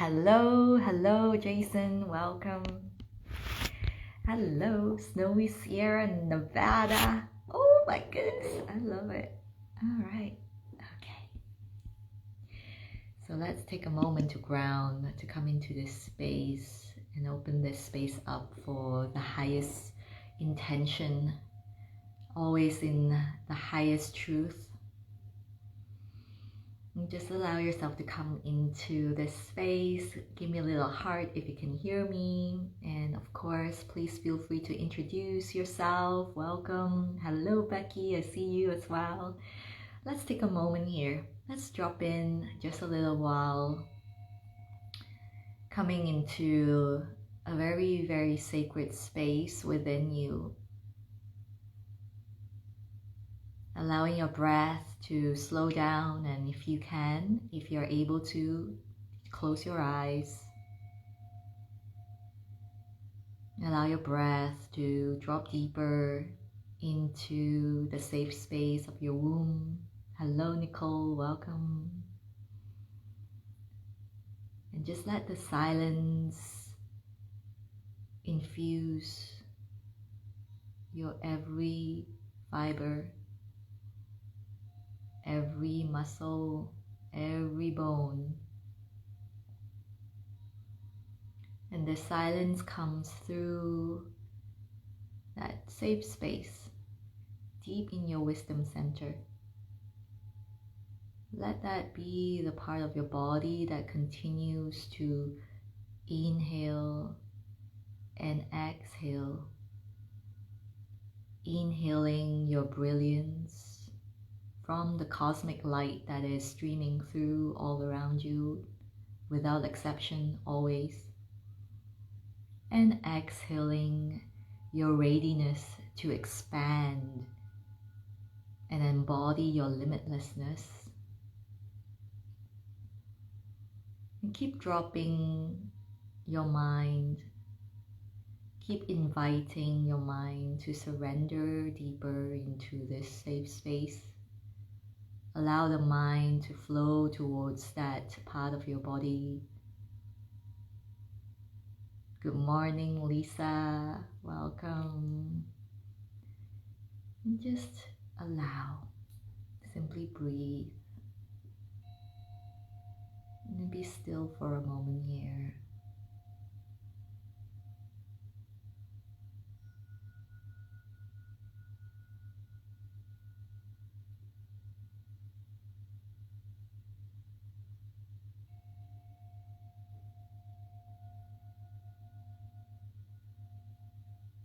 Hello, Jason. Welcome. Hello, snowy Sierra Nevada. Oh my goodness, I love it. All right, okay. So let's take a moment to ground, to come into this space and open this space up for the highest intention, always in the highest truth. And just allow yourself to come into this space. Give me a little heart if you can hear me. And of course, please feel free to introduce yourself. Welcome. Hello, Becky. I see you as well. Let's take a moment here. Let's drop in just a little while. Coming into a very, very sacred space within you. Allowing your breath to slow down, and if you can, if you're able to, close your eyes. Allow your breath to drop deeper into the safe space of your womb. Hello, Nicole, welcome. And just let the silence infuse your every fiber, every muscle, every bone. And the silence comes through that safe space, deep in your wisdom center. Let that be the part of your body that continues to inhale and exhale. Inhaling your brilliance from the cosmic light that is streaming through all around you, without exception, always. And exhaling your readiness to expand and embody your limitlessness. And keep dropping your mind. Keep inviting your mind to surrender deeper into this safe space. Allow the mind to flow towards that part of your body. Good morning, Lisa. Welcome. And just allow. Simply breathe. And be still for a moment here.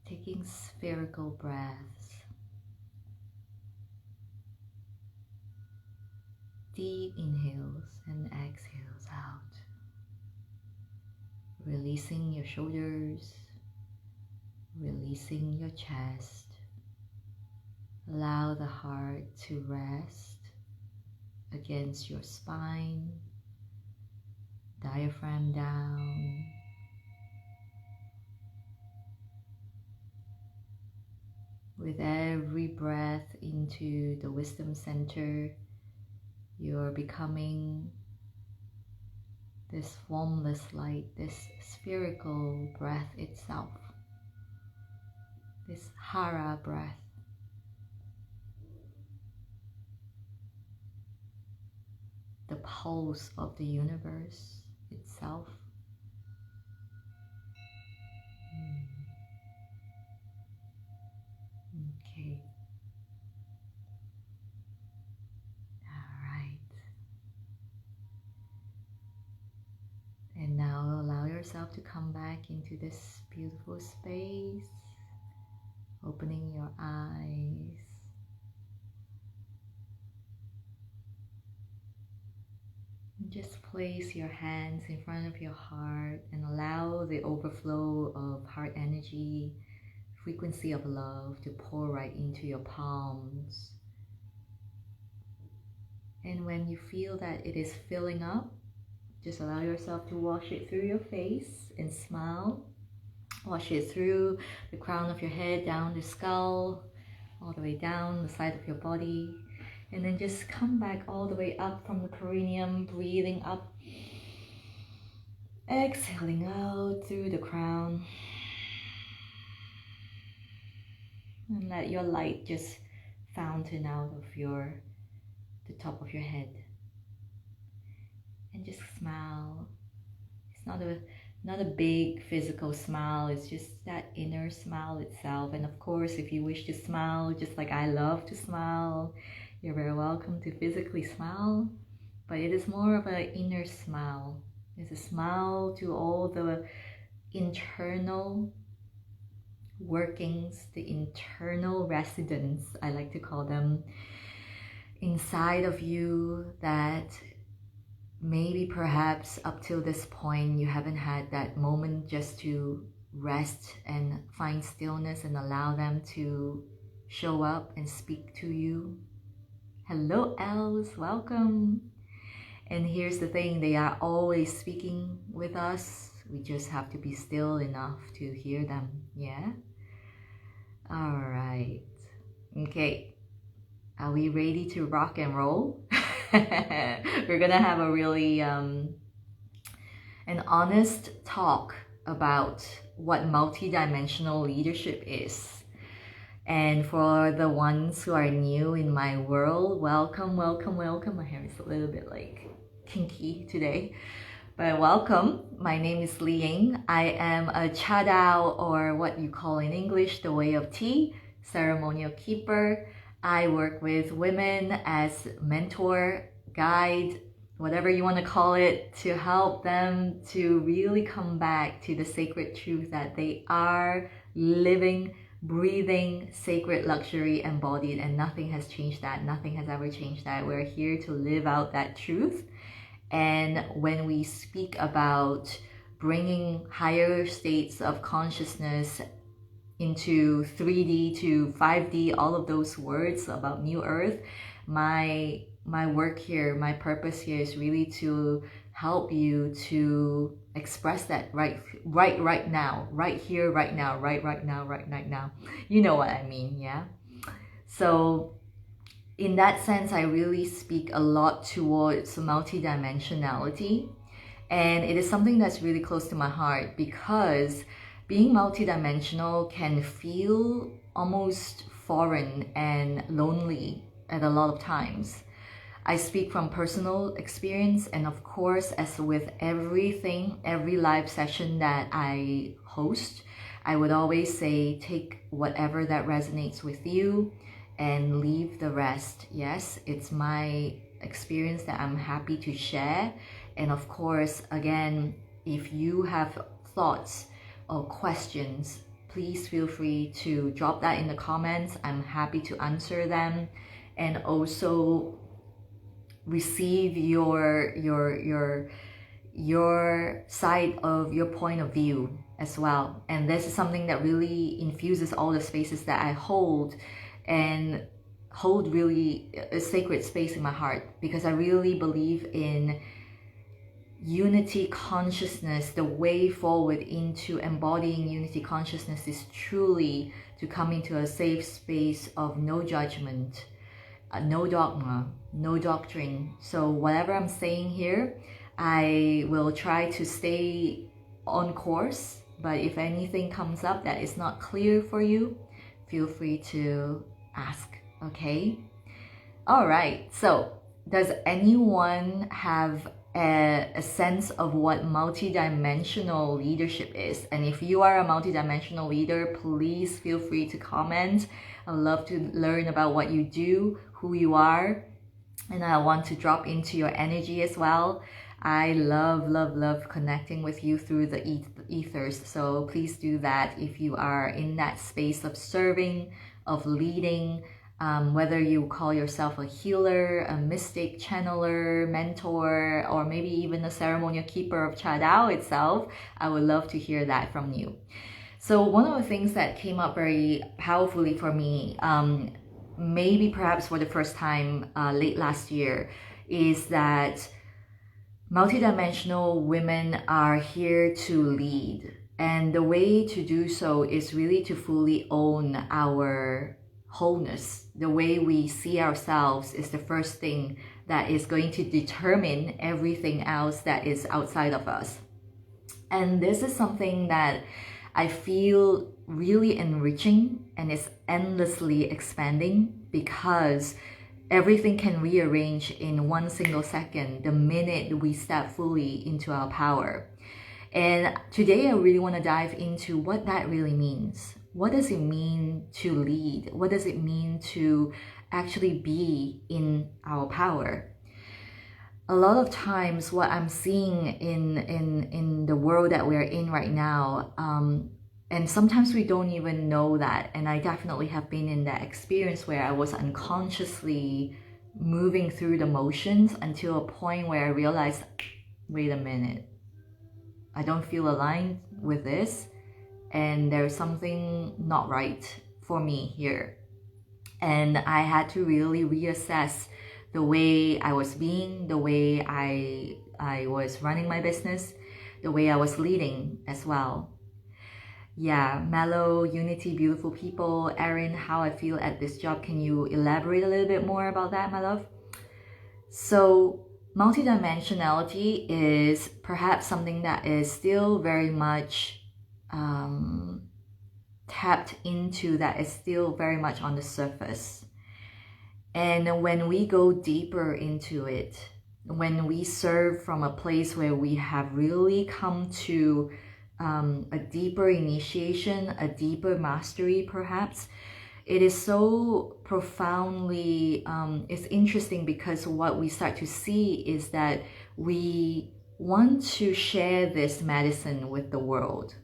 Taking spherical breaths. Deep inhales and exhales out. Releasing your shoulders, releasing your chest. Allow the heart to rest against your spine, diaphragm down. With every breath into the wisdom center, you're becoming this formless light, this spherical breath itself, this hara breath. The pulse of the universe itself. Okay. All right. And now allow yourself to come back into this beautiful space, opening your eyes. And just place your hands in front of your heart and allow the overflow of heart energy, frequency of love to pour right into your palms. And when you feel that it is filling up, just allow yourself to wash it through your face and smile. Wash it through the crown of your head, down the skull, all the way down the side of your body. And then just come back all the way up from the perineum, breathing up Exhaling out through the crown. And let your light just fountain out of the top of your head. And just smile. It's not a big physical smile, it's just that inner smile itself. And of course, if you wish to smile just like I love to smile, you're very welcome to physically smile. But it is more of an inner smile. It's a smile to all the internal workings, the internal residents, I like to call them, inside of you that maybe perhaps up till this point you haven't had that moment just to rest and find stillness and allow them to show up and speak to you. Hello, elves, welcome. And here's the thing, they are always speaking with us. We just have to be still enough to hear them, yeah? All right. Okay. Are we ready to rock and roll? We're gonna have a really an honest talk about what multidimensional leadership is. And for the ones who are new in my world, welcome, welcome, welcome. My hair is a little bit like kinky today, but welcome. My name is Li Ying. I am a Chadao, or what you call in English, the Way of Tea, ceremonial keeper. I work with women as mentor, guide, whatever you want to call it, to help them to really come back to the sacred truth that they are living, breathing, sacred luxury embodied, and nothing has changed that. Nothing has ever changed that. We're here to live out that truth. And when we speak about bringing higher states of consciousness into 3D to 5D, all of those words about New Earth, my work here, my purpose here is really to help you to express that right now, right here, right now, right now. You know what I mean, yeah? So in that sense, I really speak a lot towards multidimensionality, and it is something that's really close to my heart because being multidimensional can feel almost foreign and lonely at a lot of times. I speak from personal experience, and of course, as with everything, every live session that I host, I would always say, take whatever that resonates with you and leave the rest. Yes, it's my experience that I'm happy to share. And of course, again, if you have thoughts or questions, please feel free to drop that in the comments. I'm happy to answer them and also receive your side of your point of view as well. And this is something that really infuses all the spaces that I hold, and hold really a sacred space in my heart, because I really believe in unity consciousness. The way forward into embodying unity consciousness is truly to come into a safe space of no judgment, no dogma, no doctrine. So whatever I'm saying here, I will try to stay on course, but if anything comes up that is not clear for you, feel free to ask, okay? All right, so does anyone have a sense of what multidimensional leadership is? And if you are a multidimensional leader, please feel free to comment. I'd love to learn about what you do, who you are, and I want to drop into your energy as well. I love connecting with you through the ethers, so please do that if you are in that space of serving, of leading, whether you call yourself a healer, a mystic, channeler, mentor, or maybe even a ceremonial keeper of Chadao itself. I would love to hear that from you. So one of the things that came up very powerfully for me, maybe perhaps for the first time late last year, is that multidimensional women are here to lead. And the way to do so is really to fully own our wholeness. The way we see ourselves is the first thing that is going to determine everything else that is outside of us. And this is something that I feel really enriching, and it's endlessly expanding because everything can rearrange in one single second the minute we step fully into our power. And today I really want to dive into what that really means. What does it mean to lead? What does it mean to actually be in our power? A lot of times what I'm seeing in the world that we're in right now, and sometimes we don't even know that, and I definitely have been in that experience where I was unconsciously moving through the motions until a point where I realized, wait a minute, I don't feel aligned with this, and there's something not right for me here. And I had to really reassess the way I was being, the way I was running my business, the way I was leading as well. Yeah, mellow, unity, beautiful people. Erin, how I feel at this job. Can you elaborate a little bit more about that, my love? So multidimensionality is perhaps something that is still very much tapped into, that is still very much on the surface. And when we go deeper into it, when we serve from a place where we have really come to a deeper initiation, a deeper mastery perhaps, it is so profoundly, it's interesting because what we start to see is that we want to share this medicine with the world.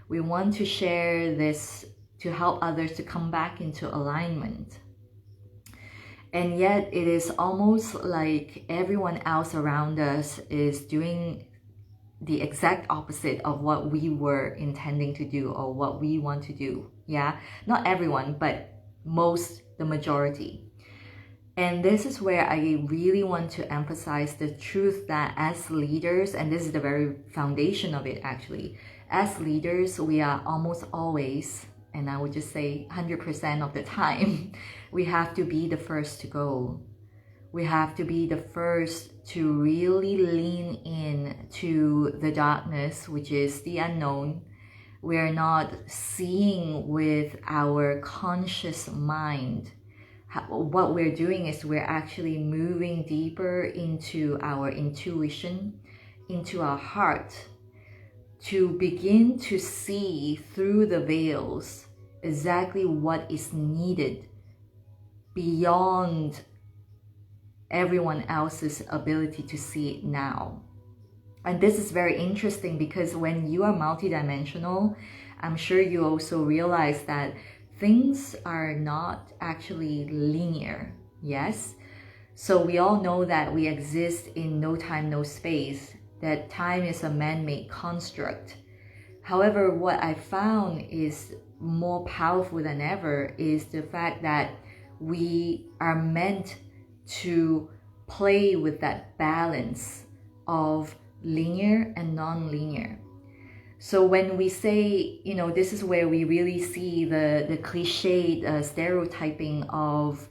We want to share this to help others to come back into alignment. And yet it is almost like everyone else around us is doing the exact opposite of what we were intending to do or what we want to do. Yeah, not everyone, but the majority. And this is where I really want to emphasize the truth that as leaders, and this is the very foundation of it actually, as leaders, we are almost always, and I would just say 100% of the time, we have to be the first to go. We have to be the first to really lean in to the darkness, which is the unknown. We're not seeing with our conscious mind. What we're doing is we're actually moving deeper into our intuition, into our heart, to begin to see through the veils exactly what is needed beyond everyone else's ability to see it now. And this is very interesting because when you are multidimensional, I'm sure you also realize that things are not actually linear. Yes? So we all know that we exist in no time, no space, that time is a man-made construct. However, what I found is more powerful than ever is the fact that we are meant to play with that balance of linear and non-linear. So when we say, this is where we really see the cliched stereotyping of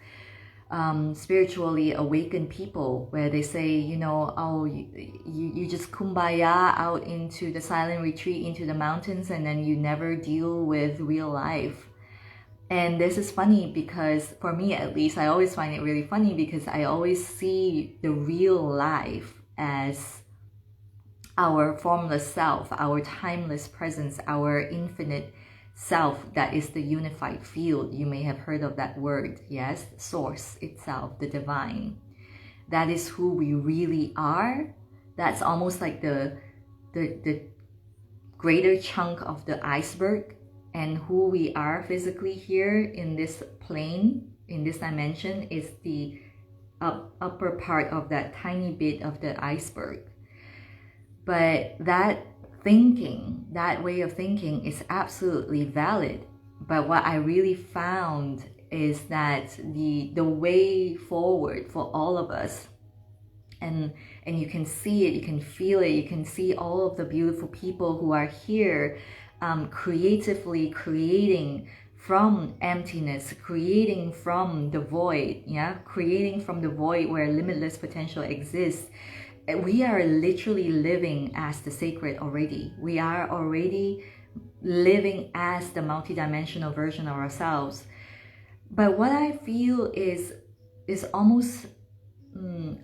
spiritually awakened people, where they say, you just kumbaya out into the silent retreat, into the mountains, and then you never deal with real life. And this is funny because for me, at least, I always find it really funny because I always see the real life as our formless self, our timeless presence, our infinite self that is the unified field. You may have heard of that word, yes? Source itself, the divine. That is who we really are. That's almost like the greater chunk of the iceberg, and who we are physically here in this plane, in this dimension, is the upper part of that tiny bit of the iceberg. But that thinking, that way of thinking is absolutely valid. But what I really found is that the way forward for all of us, and you can see it, you can feel it, you can see all of the beautiful people who are here creatively creating from emptiness, creating from the void, creating from the void where limitless potential exists. we are literally living as the sacred already. We are already living as the multidimensional version of ourselves. But what I feel is almost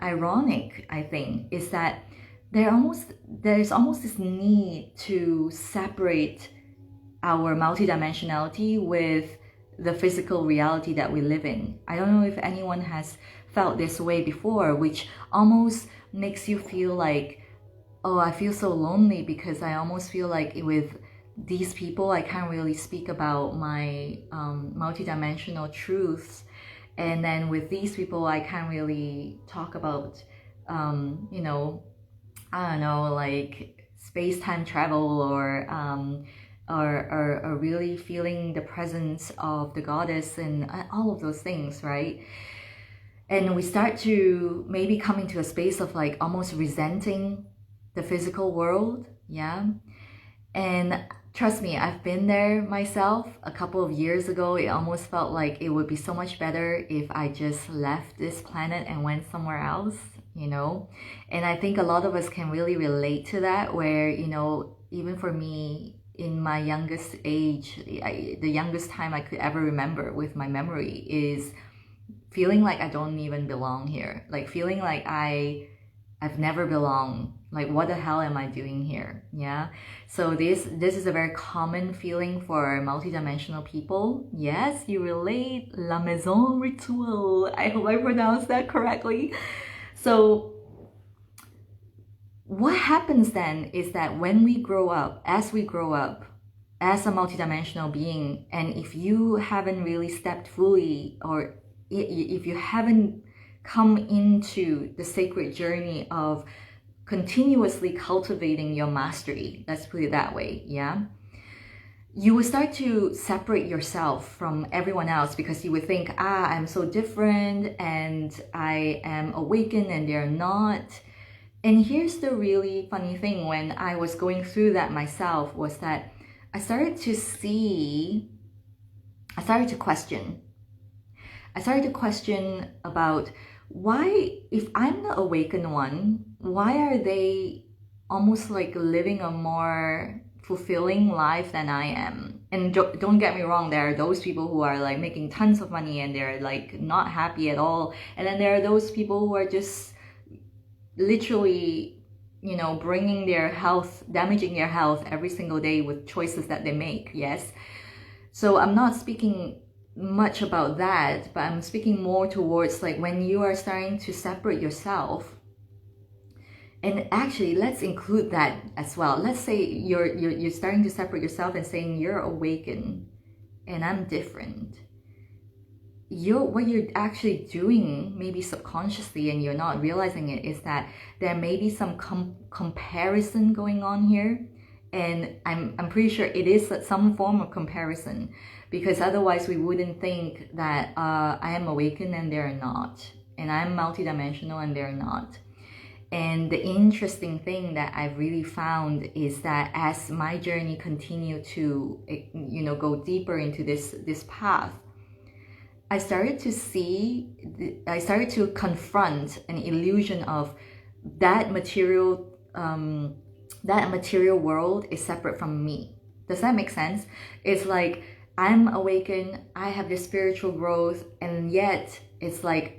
ironic, I think, is that there's almost this need to separate our multidimensionality with the physical reality that we live in. I don't know if anyone has felt this way before, which almost makes you feel like, oh, I feel so lonely, because I almost feel like with these people I can't really speak about my multidimensional truths, and then with these people I can't really talk about you know, I don't know, like space-time travel, or really feeling the presence of the goddess and all of those things, right? And we start to maybe come into a space of like almost resenting the physical world, yeah? And trust me, I've been there myself. A couple of years ago, it almost felt like it would be so much better if I just left this planet and went somewhere else, you know? And I think a lot of us can really relate to that, where, you know, even for me, in my youngest age, the youngest time I could ever remember with my memory is feeling like I don't even belong here. Like feeling like I've never belonged. Like, what the hell am I doing here? Yeah. So this is a very common feeling for multidimensional people. Yes, you relate. La maison ritual. I hope I pronounced that correctly. So what happens then is that when we grow up as a multidimensional being, and if you haven't really stepped fully, or if you haven't come into the sacred journey of continuously cultivating your mastery, let's put it that way, yeah, you will start to separate yourself from everyone else, because you would think, I'm so different and I am awakened and they're not. And here's the really funny thing, when I was going through that myself, was that I started to question about why, if I'm the awakened one, why are they almost like living a more fulfilling life than I am? And don't get me wrong, there are those people who are like making tons of money and they're like not happy at all. And then there are those people who are just literally, you know, damaging their health every single day with choices that they make. Yes. So I'm not speaking much about that, but I'm speaking more towards like when you are starting to separate yourself. And actually, let's include that as well. Let's say you're starting to separate yourself and saying you're awakened and I'm different. What you're actually doing, maybe subconsciously, and you're not realizing it, is that there may be some comparison going on here. And I'm pretty sure it is some form of comparison, because otherwise we wouldn't think that I am awakened and they're not, and I'm multidimensional and they're not. And the interesting thing that I've really found is that as my journey continued to, you know, go deeper into this path, I started to confront an illusion of that material world is separate from me. Does that make sense? It's like I'm awakened, I have this spiritual growth, and yet it's like,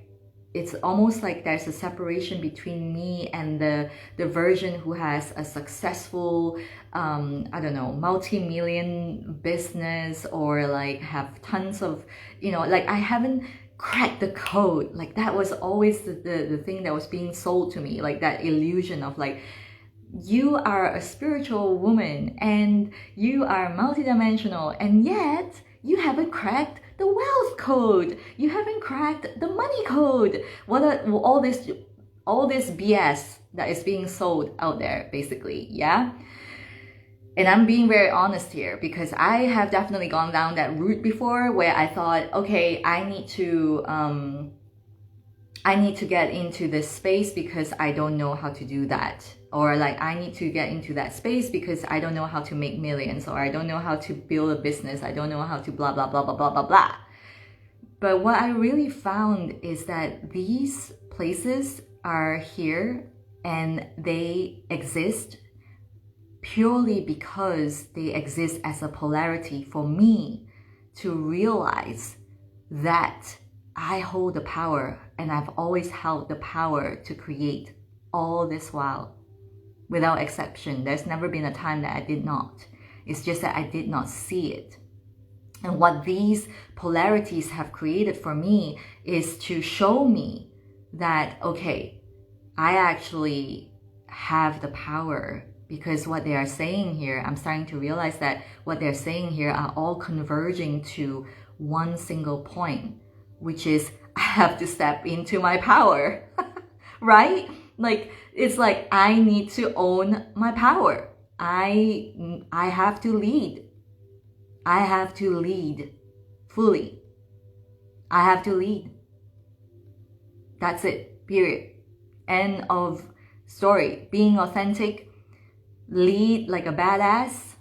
it's almost like there's a separation between me and the version who has a successful, I don't know, multi-million business, or like have tons of, you know, like I haven't cracked the code. Like that was always the thing that was being sold to me, like that illusion of like, you are a spiritual woman and you are multidimensional, and yet you haven't cracked the wealth code. You haven't cracked the money code. What are all this BS that is being sold out there, basically, yeah? And I'm being very honest here, because I have definitely gone down that route before, where I thought, okay, I need to get into this space because I don't know how to do that. Or like, I need to get into that space because I don't know how to make millions, or I don't know how to build a business. I don't know how to blah, blah, blah, blah, blah, blah, blah. But what I really found is that these places are here and they exist purely because they exist as a polarity for me to realize that I hold the power, and I've always held the power to create all this while, without exception. There's never been a time that I did not. It's just that I did not see it. And what these polarities have created for me is to show me that, okay, I actually have the power, because what they are saying here, I'm starting to realize that what they're saying here are all converging to one single point, which is I have to step into my power, right? Like, it's like I need to own my power. I have to lead. I have to lead fully. I have to lead. That's it, period. End of story. Being authentic, lead like a badass,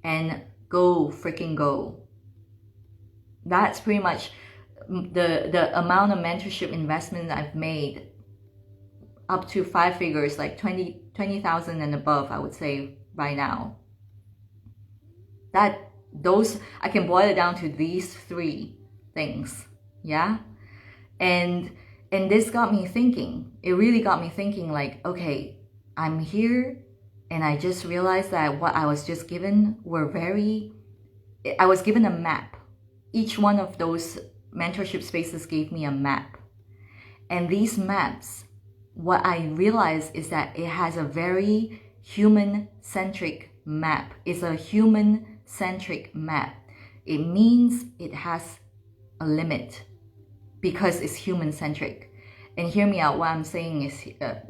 and go freaking go. That's pretty much the amount of mentorship investment I've made, up to 5 figures, like 20,000 and above, I would say by now. Those, I can boil it down to these 3 things, yeah? And this got me thinking. It really got me thinking, like, okay, I'm here, and I just realized that what I was just given I was given a map. Each one of those mentorship spaces gave me a map. And these maps, what I realized is that it has a very human-centric map. It's a human-centric map. It means it has a limit because it's human-centric. And hear me out, what I'm saying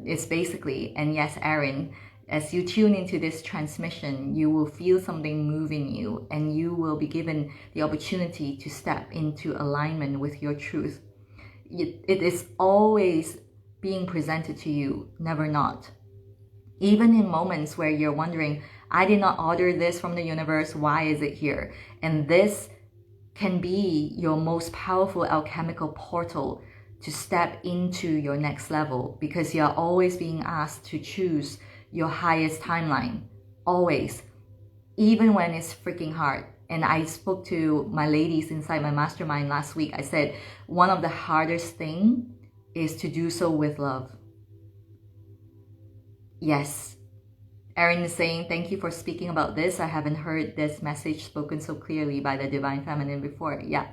is basically, and yes, Aaron, as you tune into this transmission, you will feel something moving you, and you will be given the opportunity to step into alignment with your truth. It is always being presented to you, never not. Even in moments where you're wondering, I did not order this from the universe, why is it here? And this can be your most powerful alchemical portal to step into your next level, because you're always being asked to choose your highest timeline, always, even when it's freaking hard. And I spoke to my ladies inside my mastermind last week. I said, one of the hardest things is to do so with love. Yes. Erin is saying, thank you for speaking about this. I haven't heard this message spoken so clearly by the Divine Feminine before. Yeah.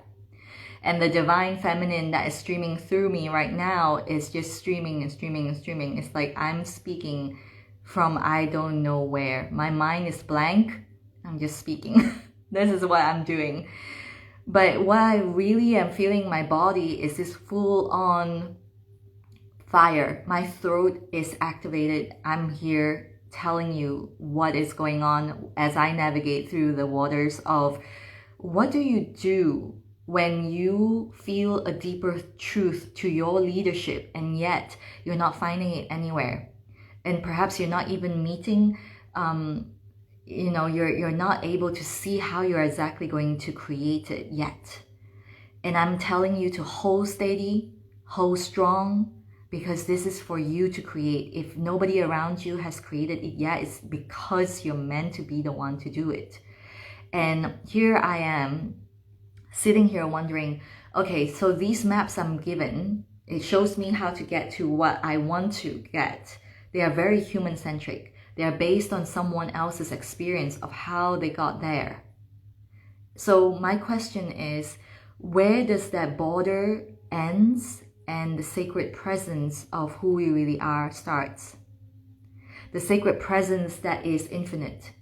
And the Divine Feminine that is streaming through me right now is just streaming and streaming and streaming. It's like I'm speaking from I don't know where. My mind is blank. I'm just speaking. This is what I'm doing. But what I really am feeling in my body is this full-on fire. My throat is activated. I'm here telling you what is going on as I navigate through the waters of what do you do when you feel a deeper truth to your leadership and yet you're not finding it anywhere. And perhaps you're not even meeting, you're not able to see how you're exactly going to create it yet. And I'm telling you to hold steady, hold strong, because this is for you to create. If nobody around you has created it yet, it's because you're meant to be the one to do it. And here I am, sitting here wondering, okay, so these maps I'm given, it shows me how to get to what I want to get. They are very human-centric. They are based on someone else's experience of how they got there. So my question is, where does that border ends and the sacred presence of who we really are starts? The sacred presence that is infinite.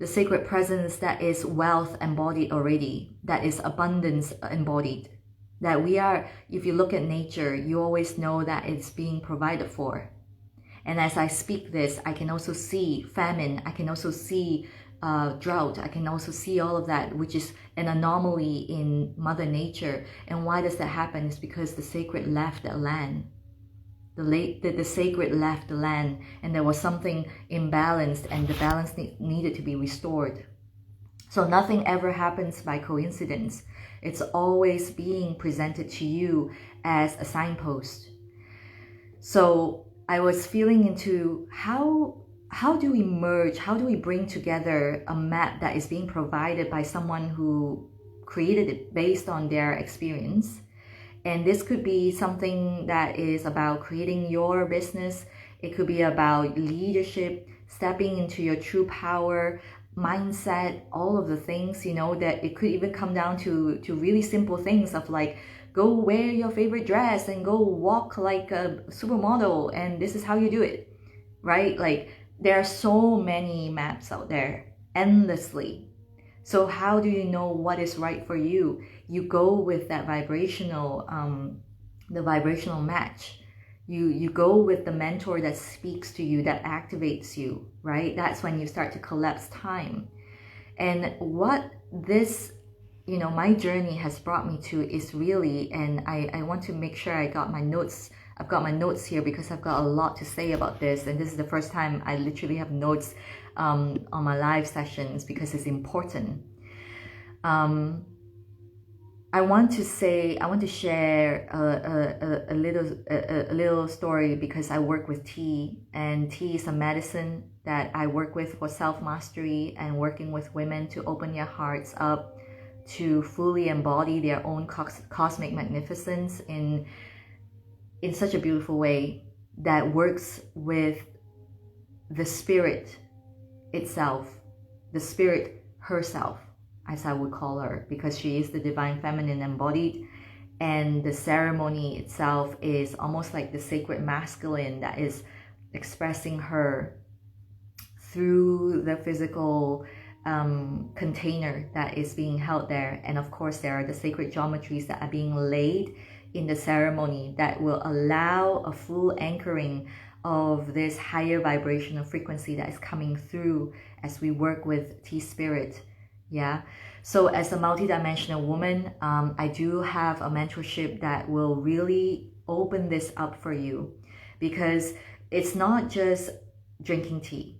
The sacred presence that is wealth embodied already, that is abundance embodied. That we are, if you look at nature, you always know that it's being provided for. And as I speak this, I can also see famine, I can also see drought, I can also see all of that, which is an anomaly in Mother Nature. And why does that happen? It's because the sacred left the land. The sacred left the land, and there was something imbalanced, and the balance needed to be restored. So nothing ever happens by coincidence. It's always being presented to you as a signpost. So I was feeling into how do we merge, how do we bring together a map that is being provided by someone who created it based on their experience. And this could be something that is about creating your business. It could be about leadership, stepping into your true power, mindset, all of the things, you know, that it could even come down to really simple things of like, go wear your favorite dress and go walk like a supermodel, and this is how you do it, right? Like, there are so many maps out there, endlessly. So how do you know what is right for you? You go with that vibrational, the vibrational match. You go with the mentor that speaks to you, that activates you, right? That's when you start to collapse time. And what this, you know, my journey has brought me to is really, and I want to make sure I've got my notes here because I've got a lot to say about this. And this is the first time I literally have notes on my live sessions because it's important. I want to share a little story because I work with tea, and tea is a medicine that I work with for self-mastery and working with women to open their hearts up to fully embody their own cosmic magnificence in such a beautiful way that works with the spirit itself, the spirit herself, as I would call her, because she is the divine feminine embodied. And the ceremony itself is almost like the sacred masculine that is expressing her through the physical container that is being held there. And of course, there are the sacred geometries that are being laid in the ceremony that will allow a full anchoring of this higher vibrational frequency that is coming through as we work with tea spirit. Yeah. So as a multidimensional woman, I do have a mentorship that will really open this up for you, because it's not just drinking tea.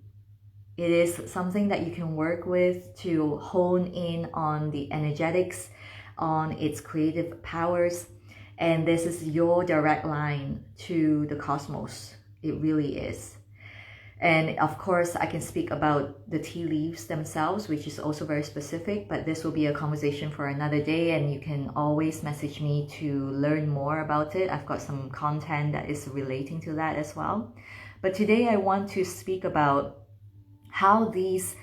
It is something that you can work with to hone in on the energetics, on its creative powers. And this is your direct line to the cosmos. It really is. And of course, I can speak about the tea leaves themselves, which is also very specific, but this will be a conversation for another day, and you can always message me to learn more about it. I've got some content that is relating to that as well. But today I want to speak about how these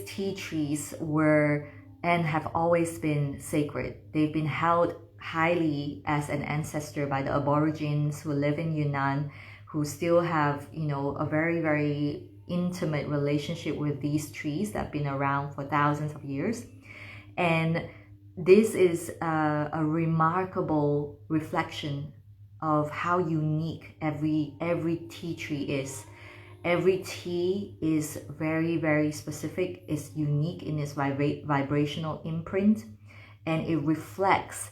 tea trees were and have always been sacred. They've been held highly as an ancestor by the Aborigines who live in Yunnan, who still have, you know, a very, very intimate relationship with these trees that have been around for thousands of years. And this is a remarkable reflection of how unique every tea tree is. Every tea is very, very specific, is unique in its vibrational imprint, and it reflects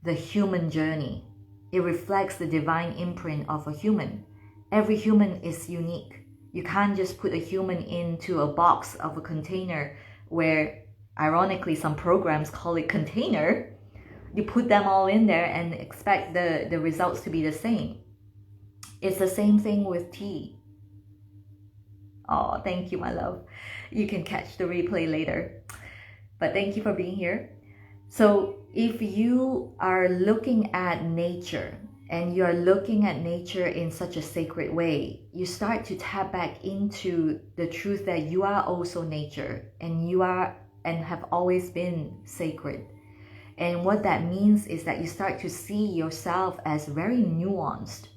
the human journey. It reflects the divine imprint of a human. Every human is unique. You can't just put a human into a box of a container where, ironically, some programs call it container. You put them all in there and expect the results to be the same. It's the same thing with tea. Oh, thank you, my love. You can catch the replay later. But thank you for being here. So if you are looking at nature, and you're looking at nature in such a sacred way, you start to tap back into the truth that you are also nature, and you are and have always been sacred. And what that means is that you start to see yourself as very nuanced.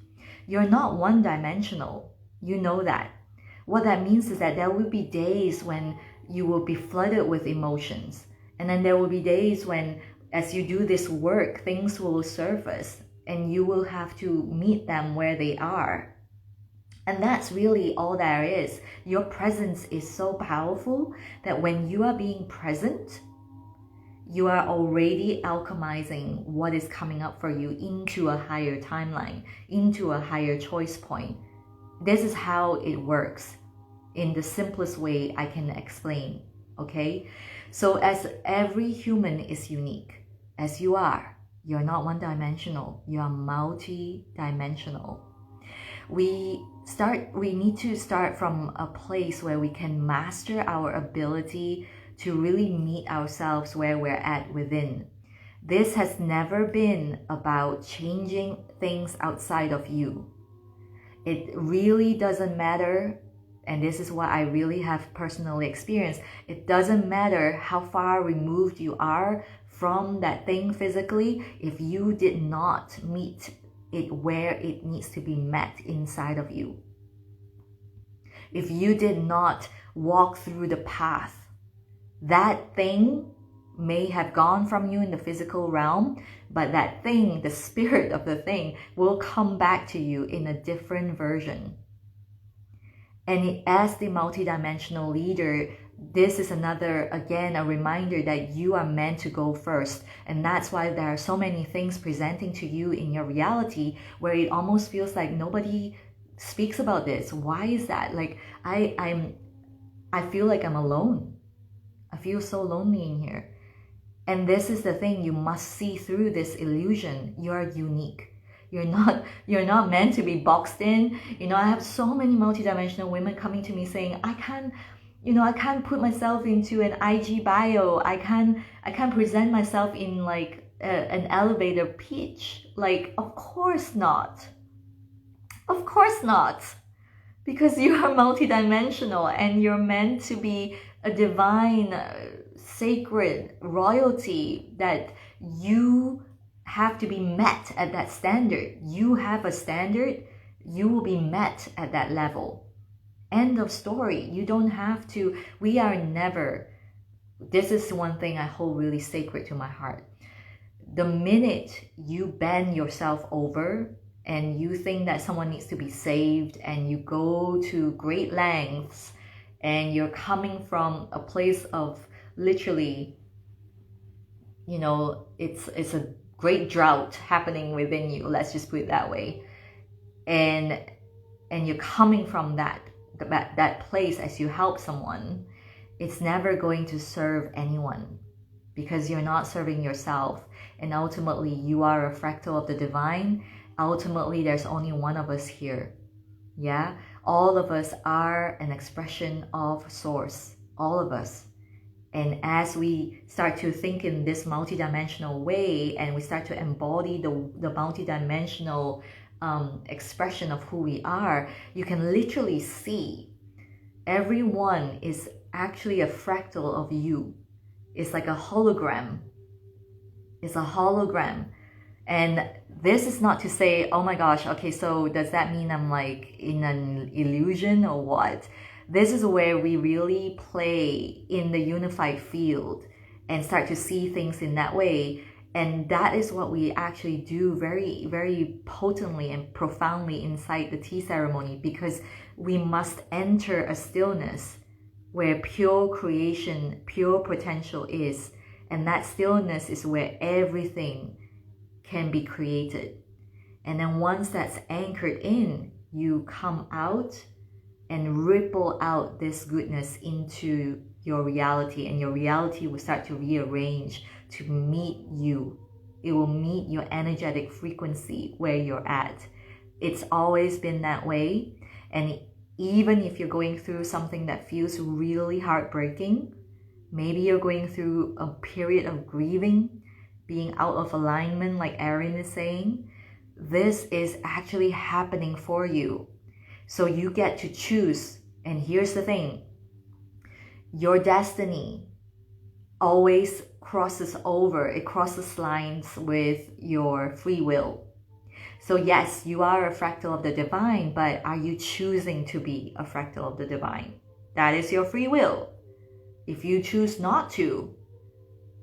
You're not one-dimensional. You know that. What that means is that there will be days when you will be flooded with emotions. And then there will be days when, as you do this work, things will surface and you will have to meet them where they are. And that's really all there is. Your presence is so powerful that when you are being present, you are already alchemizing what is coming up for you into a higher timeline, into a higher choice point. This is how it works in the simplest way I can explain, okay? So as every human is unique, as you are, you're not one-dimensional, you are multi-dimensional. we need to start from a place where we can master our ability to really meet ourselves where we're at within. This has never been about changing things outside of you. It really doesn't matter, and this is what I really have personally experienced. It doesn't matter how far removed you are from that thing physically, if you did not meet it where it needs to be met inside of you. If you did not walk through the path, that thing may have gone from you in the physical realm, but that thing, the spirit of the thing, will come back to you in a different version. And as the multidimensional leader, this is another, again, a reminder that you are meant to go first. And that's why there are so many things presenting to you in your reality where it almost feels like nobody speaks about this. Why is that? Like, I feel like I'm alone. I feel so lonely in here. And this is the thing, you must see through this illusion. You are unique. You're not meant to be boxed in. You know, I have so many multidimensional women coming to me saying, I can't put myself into an IG bio. I can't present myself in like an elevator pitch. Like, of course not. Of course not. Because you are multidimensional and you're meant to be a divine, sacred royalty that you have to be met at that standard. You have a standard, you will be met at that level. End of story. You don't have to, we are never, this is one thing I hold really sacred to my heart. The minute you bend yourself over and you think that someone needs to be saved and you go to great lengths and you're coming from a place of literally, you know, it's a great drought happening within you, let's just put it that way, and you're coming from that place as you help someone, it's never going to serve anyone because you're not serving yourself. And ultimately you are a fractal of the divine. Ultimately there's only one of us here. Yeah, all of us are an expression of source, all of us. And as we start to think in this multidimensional way and we start to embody the multidimensional expression of who we are, you can literally see everyone is actually a fractal of you. It's like a hologram. It's a hologram. And this is not to say, oh my gosh, okay, so does that mean I'm like in an illusion or what? This is where we really play in the unified field and start to see things in that way. And that is what we actually do very, very potently and profoundly inside the tea ceremony, because we must enter a stillness where pure creation, pure potential is. And that stillness is where everything can be created. And then once that's anchored in, you come out and ripple out this goodness into your reality, and your reality will start to rearrange to meet you. It will meet your energetic frequency where you're at. It's always been that way. And even if you're going through something that feels really heartbreaking, maybe you're going through a period of grieving, being out of alignment, like Erin is saying, this is actually happening for you. So you get to choose. And here's the thing, your destiny always crosses over, it crosses lines with your free will. So yes, you are a fractal of the divine, but are you choosing to be a fractal of the divine? That is your free will. If you choose not to,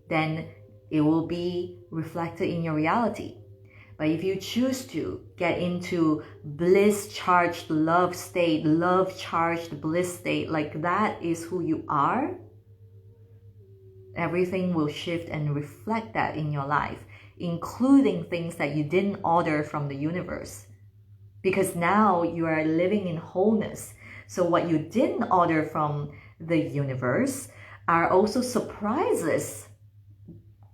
then it will be reflected in your reality. But if you choose to get into bliss-charged love state, love-charged bliss state, like that is who you are, everything will shift and reflect that in your life, including things that you didn't order from the universe. Because now you are living in wholeness. So what you didn't order from the universe are also surprises,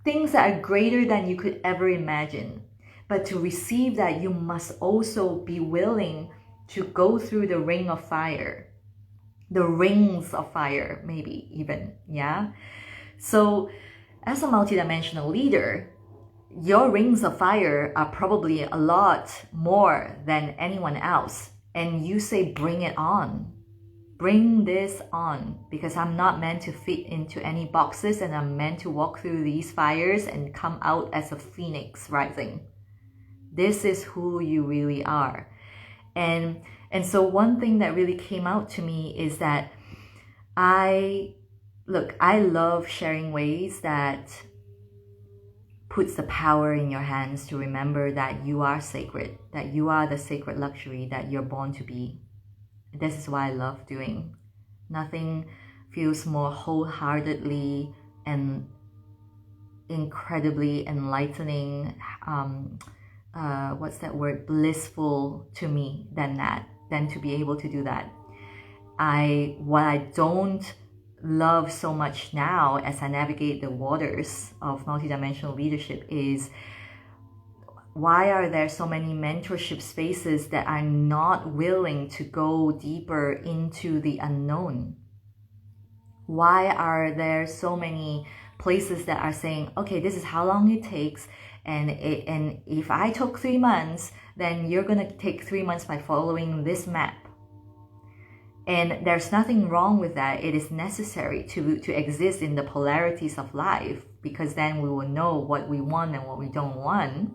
things that are greater than you could ever imagine. But to receive that, you must also be willing to go through the ring of fire, the rings of fire, maybe even, yeah? So as a multidimensional leader, your rings of fire are probably a lot more than anyone else. And you say, bring it on. Bring this on, because I'm not meant to fit into any boxes, and I'm meant to walk through these fires and come out as a phoenix rising. This is who you really are. And so one thing that really came out to me is that I love sharing ways that puts the power in your hands to remember that you are sacred, that you are the sacred luxury that you're born to be. This is what I love doing. Nothing feels more wholeheartedly and incredibly enlightening, blissful to me than to be able to do that. What I don't love so much now as I navigate the waters of multidimensional leadership is, why are there so many mentorship spaces that are not willing to go deeper into the unknown? Why are there so many places that are saying, okay, this is how long it takes, and if I took 3 months, then you're going to take 3 months by following this map. And there's nothing wrong with that. It is necessary to exist in the polarities of life, because then we will know what we want and what we don't want.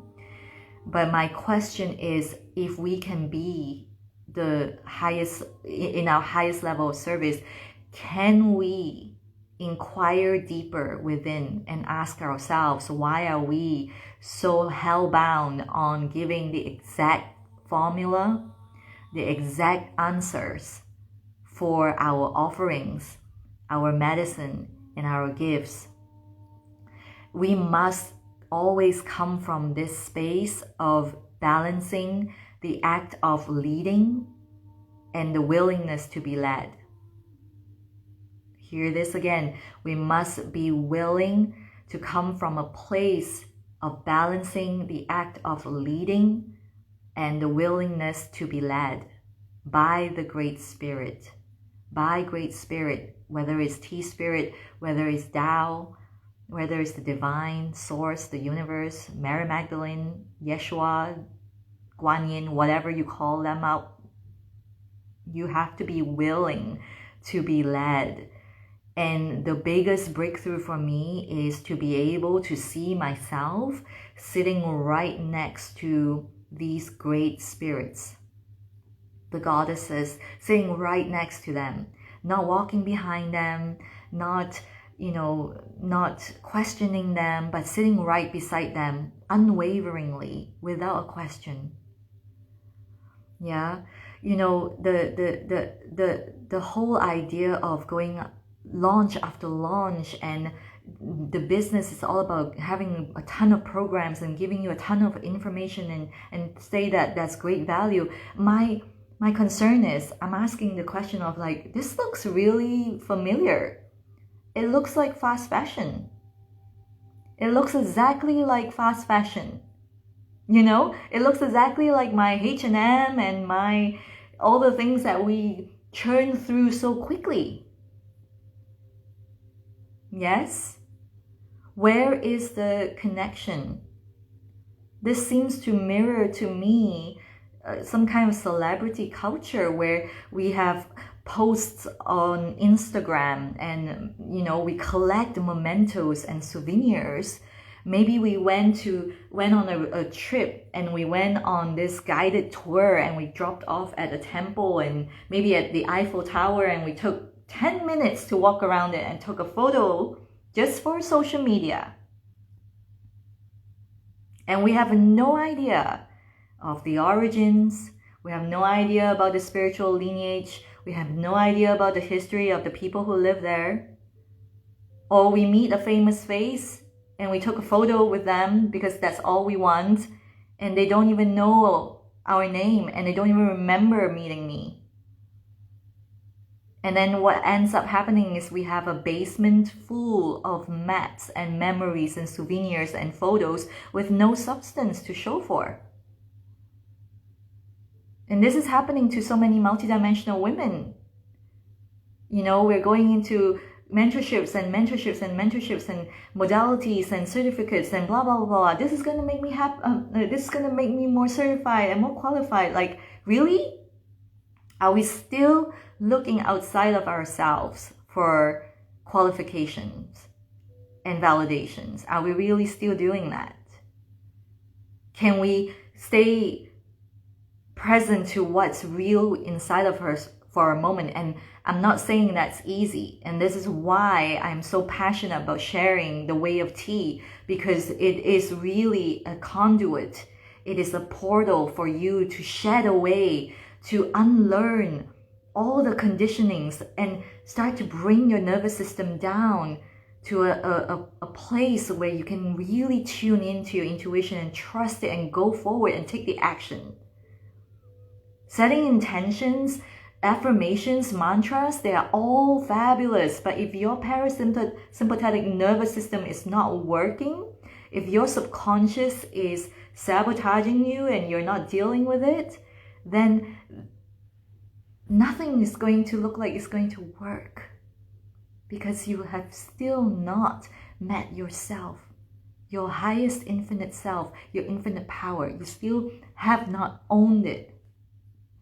But my question is, if we can be the highest, in our highest level of service, can we inquire deeper within and ask ourselves, why are we so hell-bound on giving the exact formula, the exact answers for our offerings, our medicine, and our gifts? We must always come from this space of balancing the act of leading and the willingness to be led. Hear this again. We must be willing to come from a place of balancing the act of leading and the willingness to be led by the Great Spirit. By Great Spirit, whether it's T-Spirit, whether it's Tao, whether it's the divine source, the universe, Mary Magdalene, Yeshua, Guan Yin, whatever you call them out, you have to be willing to be led. And the biggest breakthrough for me is to be able to see myself sitting right next to these great spirits, the goddesses, sitting right next to them, not walking behind them, not questioning them, but sitting right beside them unwaveringly, without a question. Yeah, the whole idea of going launch after launch, and the business is all about having a ton of programs and giving you a ton of information and say that that's great value. My concern is, I'm asking the question of, like, this looks really familiar. It looks like fast fashion. It looks exactly like fast fashion. It looks exactly like my H&M and my all the things that we churn through so quickly. Yes? Where is the connection? This seems to mirror to me some kind of celebrity culture where we have posts on Instagram and we collect mementos and souvenirs. Maybe we went on a trip, and we went on this guided tour, and we dropped off at a temple and maybe at the Eiffel Tower, and we took 10 minutes to walk around it and took a photo just for social media. And we have no idea of the origins. We have no idea about the spiritual lineage. We have no idea about the history of the people who live there. Or we meet a famous face and we took a photo with them because that's all we want, and they don't even know our name, and they don't even remember meeting me. And then what ends up happening is we have a basement full of maps and memories and souvenirs and photos with no substance to show for. And this is happening to so many multidimensional women. You know, we're going into mentorships and modalities and certificates and blah, blah, blah, blah. This is going to make me happy. This is going to make me more certified and more qualified. Like, really? Are we still looking outside of ourselves for qualifications and validations? Are we really still doing that? Can we stay present to what's real inside of us for a moment? And I'm not saying that's easy. And this is why I'm so passionate about sharing the way of tea, because it is really a conduit. It is a portal for you to shed away, to unlearn all the conditionings and start to bring your nervous system down to a place where you can really tune into your intuition and trust it and go forward and take the action. Setting intentions, affirmations, mantras, they are all fabulous. But if your parasympathetic nervous system is not working, if your subconscious is sabotaging you and you're not dealing with it, then nothing is going to look like it's going to work, because you have still not met yourself, your highest infinite self, your infinite power. You still have not owned it.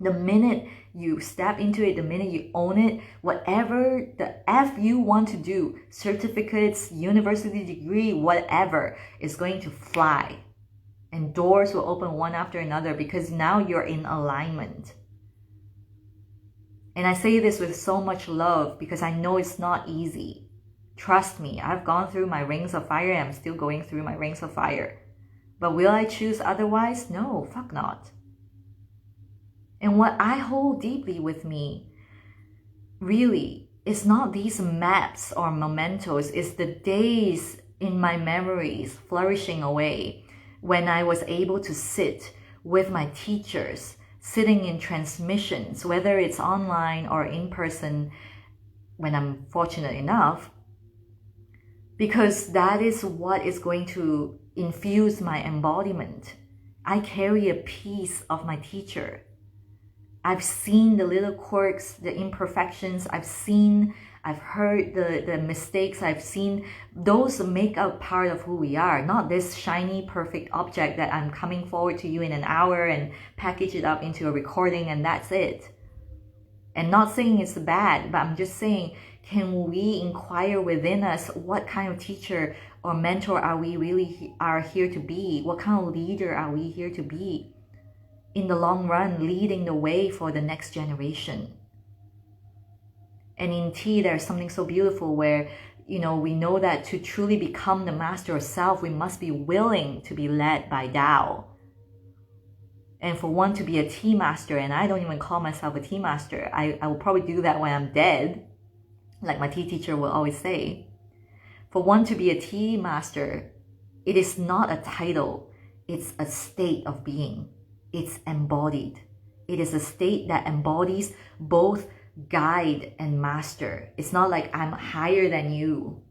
The minute you step into it, the minute you own it, whatever the F you want to do, certificates, university degree, whatever, is going to fly. And doors will open one after another, because now you're in alignment. And I say this with so much love, because I know it's not easy. Trust me, I've gone through my rings of fire and I'm still going through my rings of fire. But will I choose otherwise? No, fuck not. And what I hold deeply with me, really, is not these maps or mementos. It's the days in my memories flourishing away when I was able to sit with my teachers, sitting in transmissions, whether it's online or in person, when I'm fortunate enough, because that is what is going to infuse my embodiment. I carry a piece of my teacher. I've seen the little quirks, the imperfections. I've heard the mistakes. I've seen those make up part of who we are, not this shiny, perfect object that I'm coming forward to you in an hour and package it up into a recording and that's it. And not saying it's bad, but I'm just saying, can we inquire within us what kind of teacher or mentor are we really are here to be? What kind of leader are we here to be? In the long run, leading the way for the next generation. And in tea, there's something so beautiful where, we know that to truly become the master of self, we must be willing to be led by Tao. And for one to be a tea master, and I don't even call myself a tea master, I will probably do that when I'm dead, like my tea teacher will always say. For one to be a tea master, it is not a title, it's a state of being. It's embodied. It is a state that embodies both guide and master. It's not like I'm higher than you.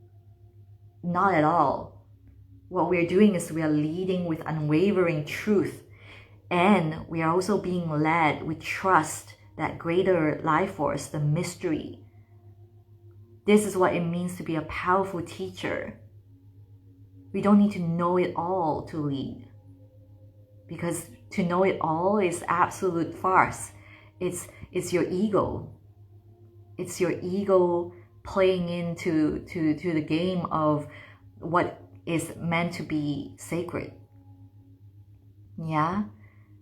Not at all. What we're doing is we are leading with unwavering truth, and we are also being led with trust, that greater life force, the mystery. This is what it means to be a powerful teacher. We don't need to know it all to lead, because to know it all is absolute farce. It's your ego. It's your ego playing into the game of what is meant to be sacred. Yeah?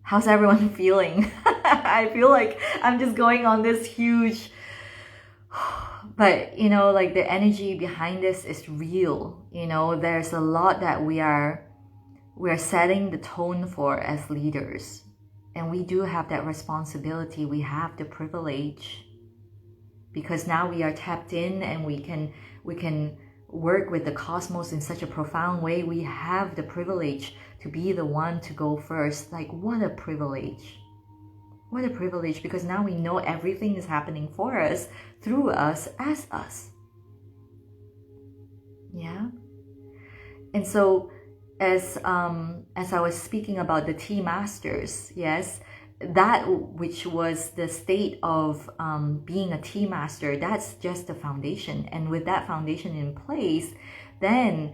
How's everyone feeling? I feel like I'm just going on this huge... But, like the energy behind this is real. There's a lot that we're setting the tone for as leaders. And we do have that responsibility. We have the privilege. Because now we are tapped in and we can work with the cosmos in such a profound way. We have the privilege to be the one to go first. Like, what a privilege. What a privilege, because now we know everything is happening for us, through us, as us. Yeah? And so, as I was speaking about the tea masters, yes, that which was the state of being a tea master, that's just the foundation. And with that foundation in place, then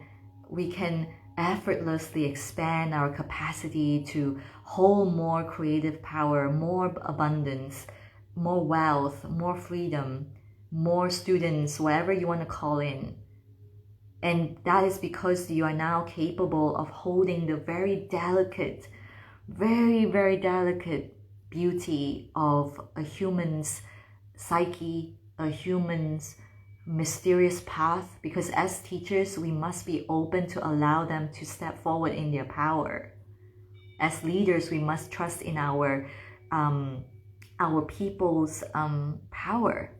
we can effortlessly expand our capacity to hold more creative power, more abundance, more wealth, more freedom, more students, whatever you want to call in. And that is because you are now capable of holding the very delicate, very, very delicate beauty of a human's psyche, a human's mysterious path. Because as teachers, we must be open to allow them to step forward in their power. As leaders, we must trust in our people's power.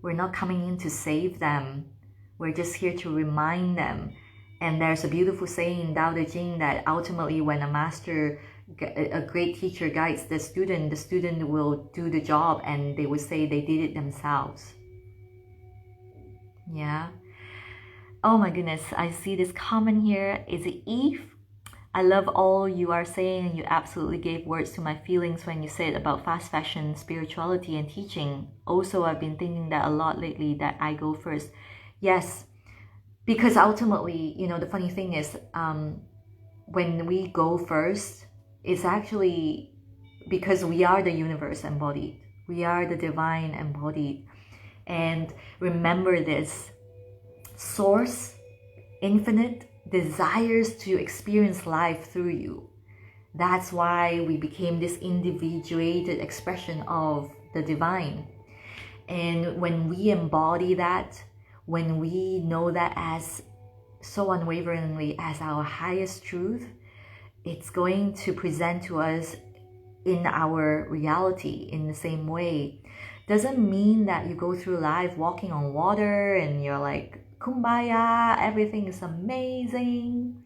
We're not coming in to save them. We're just here to remind them. And there's a beautiful saying in Tao Te Ching that ultimately when a great teacher guides the student will do the job, and they would say they did it themselves. Yeah. Oh my goodness, I see this comment here. Is it Eve? I love all you are saying, and you absolutely gave words to my feelings when you said about fast fashion, spirituality, and teaching. Also, I've been thinking that a lot lately, that I go first. Yes, because ultimately, the funny thing is, when we go first, it's actually because we are the universe embodied. We are the divine embodied. And remember this, Source, infinite, desires to experience life through you. That's why we became this individuated expression of the divine. And when we embody that, when we know that as so unwaveringly as our highest truth, it's going to present to us in our reality in the same way. Doesn't mean that you go through life walking on water and you're like, kumbaya, everything is amazing.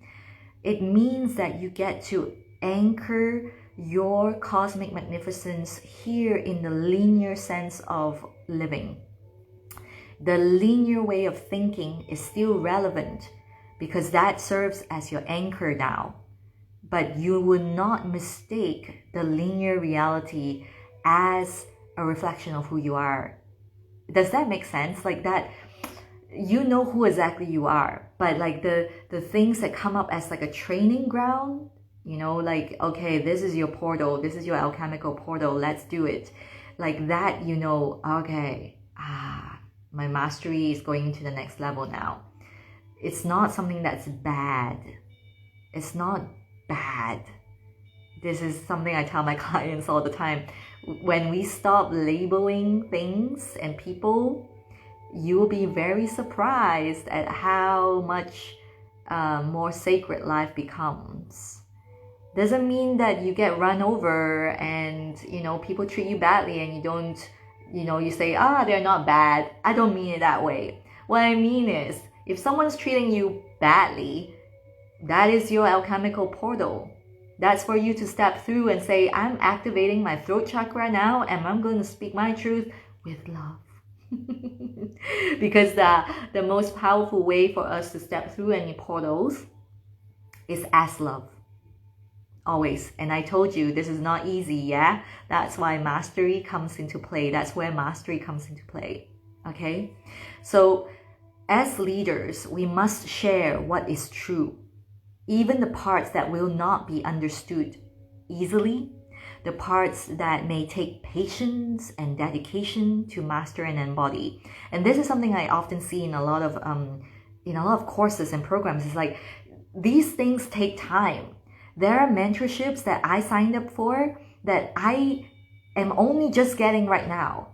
It means that you get to anchor your cosmic magnificence here in the linear sense of living. The linear way of thinking is still relevant because that serves as your anchor now. But you will not mistake the linear reality as a reflection of who you are. Does that make sense? Like that, you know who exactly you are, but like the things that come up as like a training ground, like, okay, this is your portal, this is your alchemical portal, let's do it. Like that, okay, my mastery is going to the next level now. It's not something that's bad. It's not bad. This is something I tell my clients all the time. When we stop labeling things and people, you will be very surprised at how much more sacred life becomes. Doesn't mean that you get run over and, people treat you badly and you don't, you say, they're not bad. I don't mean it that way. What I mean is, if someone's treating you badly, that is your alchemical portal. That's for you to step through and say, I'm activating my throat chakra now and I'm going to speak my truth with love. Because the most powerful way for us to step through any portals is as love. Always. And I told you this is not easy, yeah? That's why mastery comes into play. That's where mastery comes into play. Okay? So as leaders, we must share what is true. Even the parts that will not be understood easily, the parts that may take patience and dedication to master and embody. And this is something I often see in a lot of courses and programs. It's like, these things take time. There are mentorships that I signed up for that I am only just getting right now.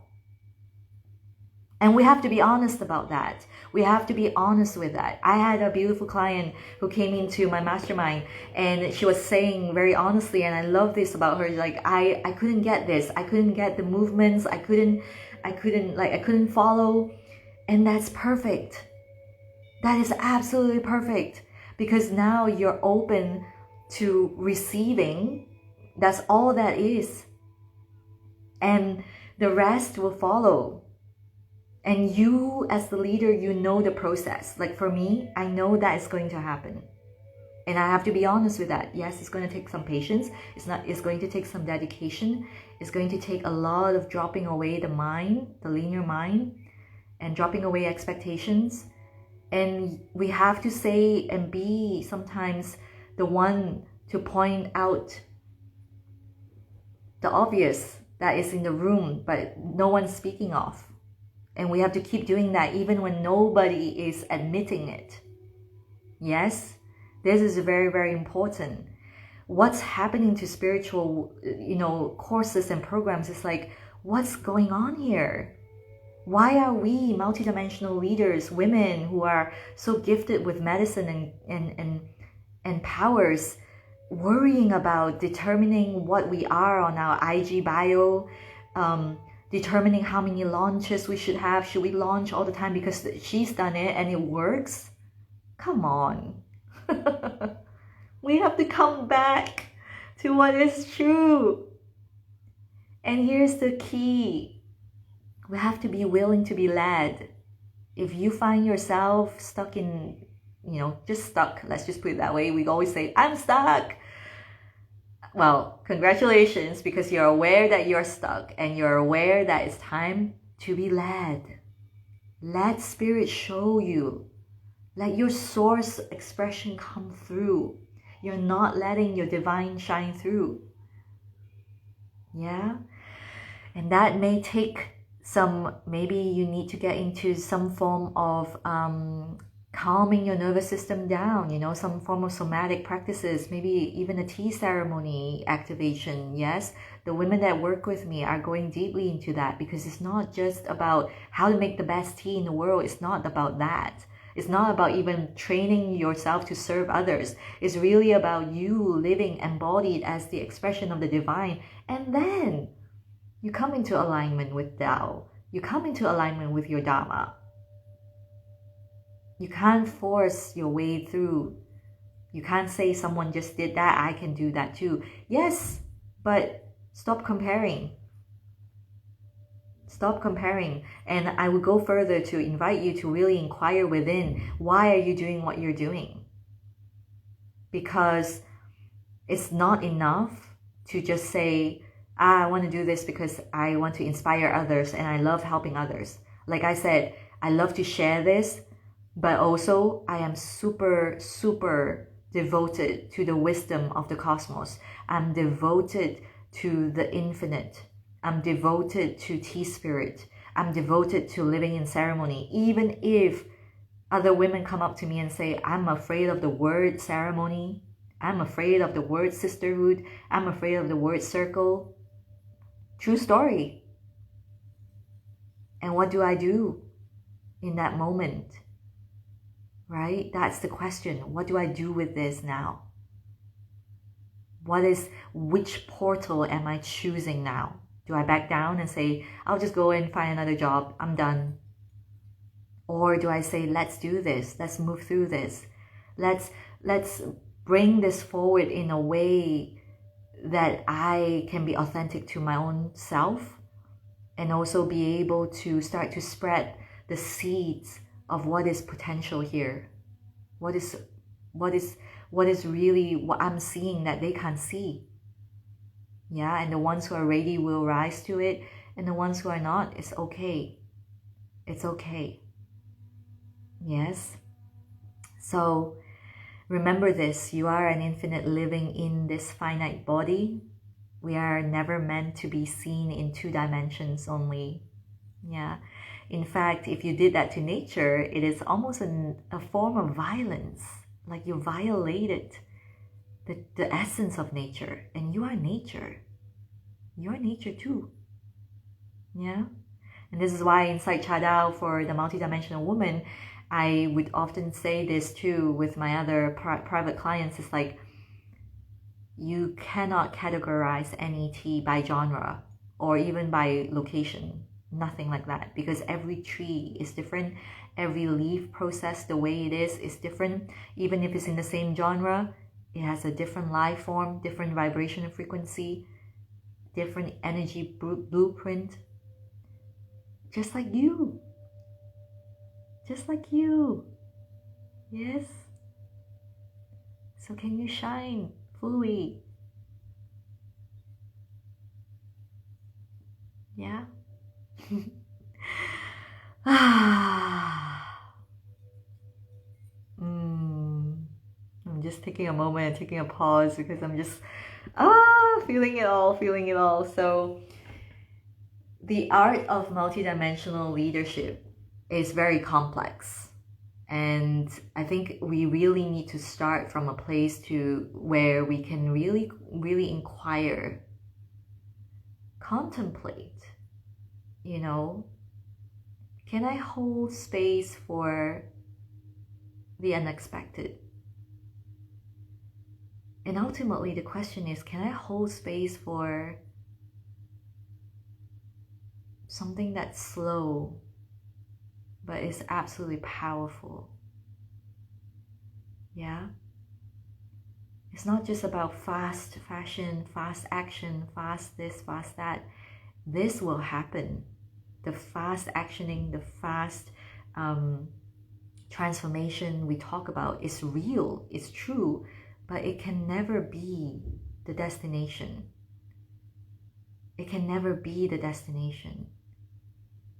And we have to be honest about that. We have to be honest with that. I had a beautiful client who came into my mastermind and she was saying very honestly, and I love this about her, like, I couldn't get this. I couldn't get the movements. I couldn't follow. And that's perfect. That is absolutely perfect, because now you're open to receiving. That's all that is. And the rest will follow. And you, as the leader, you know the process. Like for me, I know that is going to happen. And I have to be honest with that. Yes, it's going to take some patience. It's going to take some dedication. It's going to take a lot of dropping away the mind, the linear mind, and dropping away expectations. And we have to say and be sometimes the one to point out the obvious that is in the room, but no one's speaking of. And we have to keep doing that even when nobody is admitting it. Yes, this is very, very important. What's happening to spiritual, courses and programs is like, what's going on here? Why are we multidimensional leaders, women who are so gifted with medicine and powers, worrying about determining what we are on our IG bio, determining how many launches we should have? Should we launch all the time because she's done it and it works? Come on. We have to come back to what is true. And here's the key. We have to be willing to be led. If you find yourself stuck in, just stuck, let's just put it that way. We always say, I'm stuck. Well, congratulations, because you're aware that you're stuck and you're aware that it's time to be led. Let spirit show you. Let your source expression come through. You're not letting your divine shine through. Yeah? And that may take maybe you need to get into some form of calming your nervous system down, some form of somatic practices, maybe even a tea ceremony activation. Yes, the women that work with me are going deeply into that, because it's not just about how to make the best tea in the world. It's not about that. It's not about even training yourself to serve others. It's really about you living embodied as the expression of the divine. And then you come into alignment with Tao. You come into alignment with your Dharma. You can't force your way through. You can't say someone just did that, I can do that too. Yes, but stop comparing. Stop comparing. And I would go further to invite you to really inquire within, why are you doing what you're doing? Because it's not enough to just say, I want to do this because I want to inspire others and I love helping others. Like I said, I love to share this, but also I am super, super devoted to the wisdom of the cosmos. I'm devoted to the infinite. I'm devoted to tea spirit. I'm devoted to living in ceremony. Even if other women come up to me and say, I'm afraid of the word ceremony. I'm afraid of the word sisterhood. I'm afraid of the word circle. True story. And what do I do in that moment? Right? That's the question. What do I do with this now? Which portal am I choosing now? Do I back down and say, I'll just go and find another job, I'm done? Or do I say, let's do this, let's move through this, let's bring this forward in a way that I can be authentic to my own self, and also be able to start to spread the seeds of what is potential here, what is really what I'm seeing that they can't see. Yeah, and the ones who are ready will rise to it, and the ones who are not, it's okay. It's okay. Yes. So remember this, you are an infinite living in this finite body. We are never meant to be seen in 2 dimensions only. Yeah. In fact, if you did that to nature, it is almost a form of violence. Like you violated the essence of nature, and you are nature. You are nature too. Yeah. And this is why inside Chadao for the multidimensional woman, I would often say this too with my other private clients. It's like, you cannot categorize any tea by genre or even by location. Nothing like that, because every tree is different. Every leaf processed the way it is different. Even if it's in the same genre, it has a different life form, different vibration and frequency, different energy blueprint. Just like you. Just like you. Yes. So can you shine fully? Yeah? I'm just taking a moment, taking a pause because I'm just feeling it all, feeling it all. So the art of multidimensional leadership is very complex. And I think we really need to start from a place to where we can really, really inquire, contemplate, you know, can I hold space for the unexpected? And ultimately, the question is, can I hold space for something that's slow, but is absolutely powerful? Yeah? It's not just about fast fashion, fast action, fast this, fast that. This will happen. The fast actioning, the fast transformation we talk about is real, it's true, but it can never be the destination. It can never be the destination.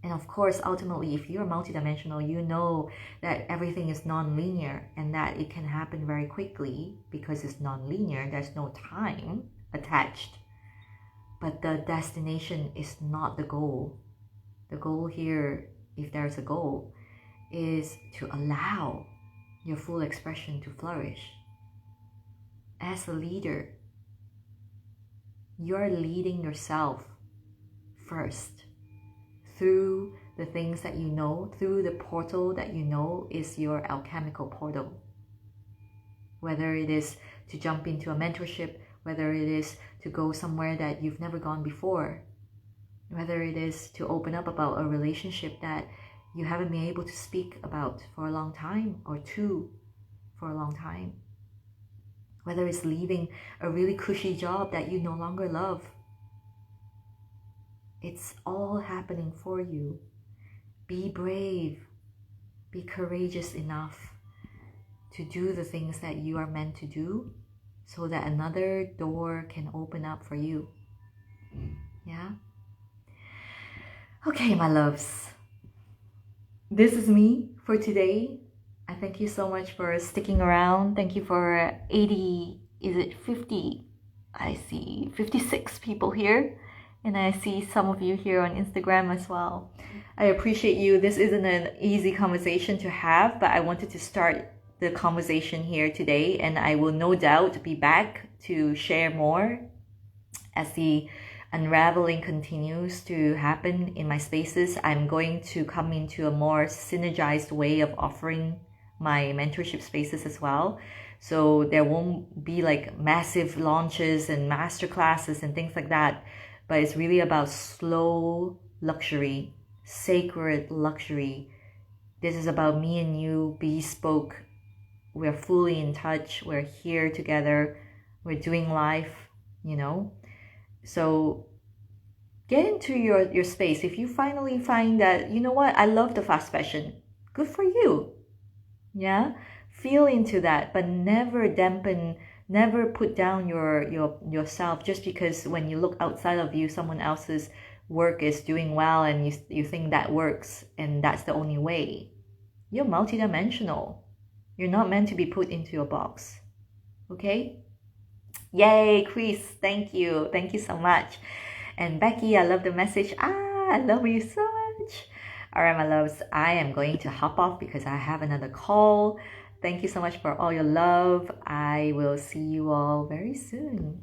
And of course, ultimately, if you're multidimensional, you know that everything is non-linear and that it can happen very quickly because it's non-linear. There's no time attached. But the destination is not the goal. The goal here, if there's a goal, is to allow your full expression to flourish. As a leader, you're leading yourself first through the things that you know, through the portal that you know is your alchemical portal. Whether it is to jump into a mentorship, whether it is to go somewhere that you've never gone before, whether it is to open up about a relationship that you haven't been able to speak about for a long time, or two for a long time. Whether it's leaving a really cushy job that you no longer love. It's all happening for you. Be brave. Be courageous enough to do the things that you are meant to do so that another door can open up for you. Yeah? Okay, my loves. This is me for today. I thank you so much for sticking around. Thank you for 50? I see 56 people here. And I see some of you here on Instagram as well. I appreciate you. This isn't an easy conversation to have, but I wanted to start the conversation here today. And I will no doubt be back to share more as the unraveling continues to happen in my spaces. I'm going to come into a more synergized way of offering my mentorship spaces as well. So there won't be like massive launches and master classes and things like that. But it's really about slow luxury, sacred luxury. This is about me and you, bespoke. We're fully in touch. We're here together. We're doing life, you know. So get into your space. If you finally find that, you know what, I love the fast fashion, good for you. Yeah, feel into that, but never dampen, never put down yourself just because when you look outside of you, someone else's work is doing well and you think that works and that's the only way. You're multidimensional. You're not meant to be put into a box. Okay? Yay, Chris, thank you so much. And Becky, I love the message. I love you so much. All right, my loves, I am going to hop off because I have another call. Thank you so much for all your love. I will see you all very soon.